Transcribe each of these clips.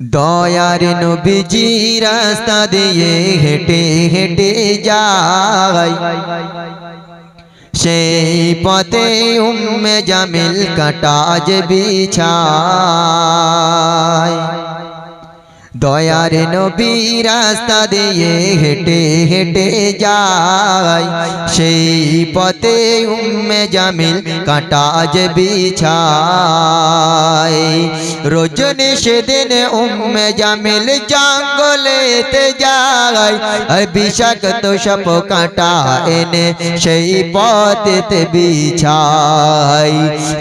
দয়ার নবীজি রাস্তা দিয়ে হেঁটে হেঁটে যায়, সেই পথে উম্মে জামিল কাঁটা যে বিছায়। দয়ার নবী রাস্তা দিয়ে হেঁটে হেঁটে যায়, সেই পথে উম্মে জামিল কাঁটা যে বিছায়। রজনী সেদিন উম্মে জামিল জঙ্গলেতে যায়, বিষাক্ত সাপ কাঁটা এনে সেই পথেতে বিছায়।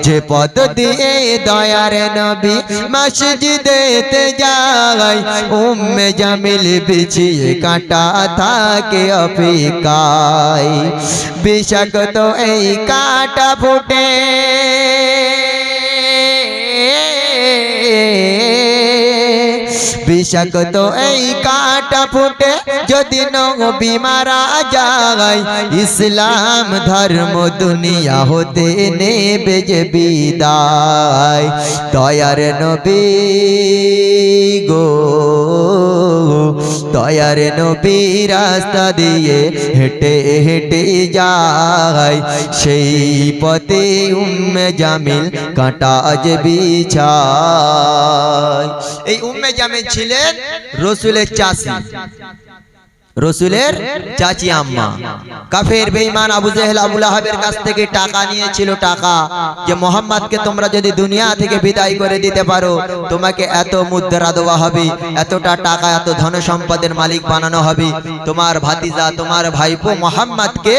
যে পথ দিয়ে দয়ার নবী মসজিদেতে যায়, উম্মে জামিল বিছিয়ে কাঁটা থাকে অপেক্ষায়। বিষাক্ত এই কাঁটা ফুটে বিষাক্ত এই কাঁটা ফুটে যদি নবী মারা যায়, ইসলাম ধর্ম দুনিয়া হতে নেবে যে বিদায়। দয়ার নবী গো, দয়ার নবী রাস্তা দিয়ে হেঁটে হেঁটে যায়, সেই পথে উম্মে জামিল কাঁটা যে বিছায়। এই উম্মে জামিল ছিলেন রাসূলের চাচী, রাসূলের চাচী আম্মা। কাফের বেঈমান আবু জেহেল আবু লাহাবের কাছ থেকে টাকা নিয়েছিল, টাকা যে মুহাম্মদকে তোমরা যদি দুনিয়া থেকে বিদায় করে দিতে পারো, তোমাকে এত মুদ্রা দেওয়া হবে, এতটা টাকা, এত ধন সম্পদের মালিক বানানো হবে, তোমার ভাতিজা তোমার ভাইপো মুহাম্মদকে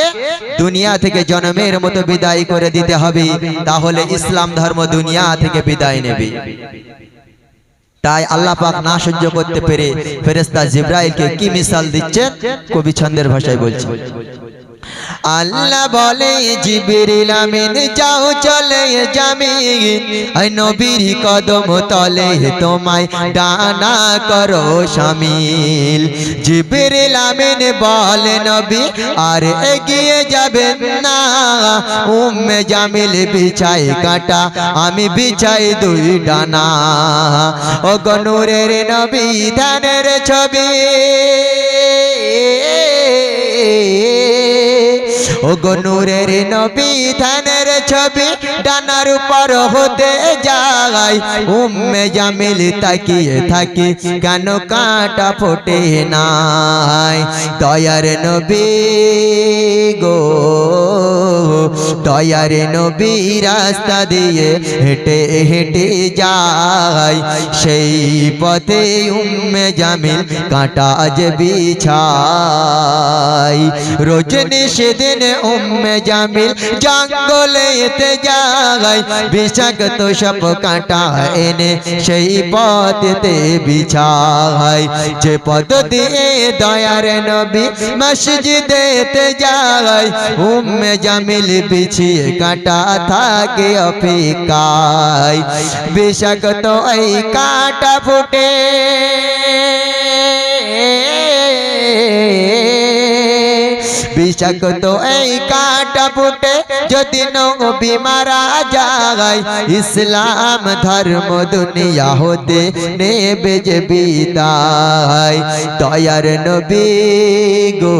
দুনিয়া থেকে জন্মের মতো বিদায় করে দিতে হবে, তাহলে ইসলাম ধর্ম দুনিয়া থেকে বিদায় নেবে। তাই আল্লাহ পাক না সহ্য করতে পেরে ফেরেশতা জিবরাইলকে কি মিসাল দিচ্ছেন কবি ছন্দের ভাষায় বলছেন। আল্লাহ বলে জিবরিল আমিন যাও চলে জামিন, আই নবীর কদম তলে তোমায় ডানা করো শামিল। জিবরিল আমিন বলে নবী আর এগিয়ে যাবেন না, উম্মে জামিল বিছায় কাঁটা আমি বিছাই দুই ডানা। ও গো নূরের নবী ধানের ছবি, ও গো নূরের নবী ধানের ছবি ডানার উপর হতে যায়, উম্মে জামিল তাকিয়ে থাকি কেন কাঁটা ফোটে নাই। দয়ার নবী গো, দয়ার নবী রাস্তা দিয়ে হেঁটে হেঁটে যায়, সেই পথে উম্মে জামিল কাঁটা যে বিছায়। রজনী সেদিন উম্মে জামিল জঙ্গলেতে যায়, বিষাক্ত সাপ কাঁটা এনে সেই পথেতে বিছায়। যে পথ দিয়ে দয়ার নবী মসজিদেতে যায়, উম্মে জামিল বিছিয়ে কাঁটা থাকে অপেক্ষায়। বিষাক্ত এই কাঁটা ফুটে বিষাক্ত এই কাঁটা ফুটে যদি নবী মারা যায়, ইসলাম ধর্ম দুনিয়া হতে নেবে যে বিদায়। দয়ার নবী গো।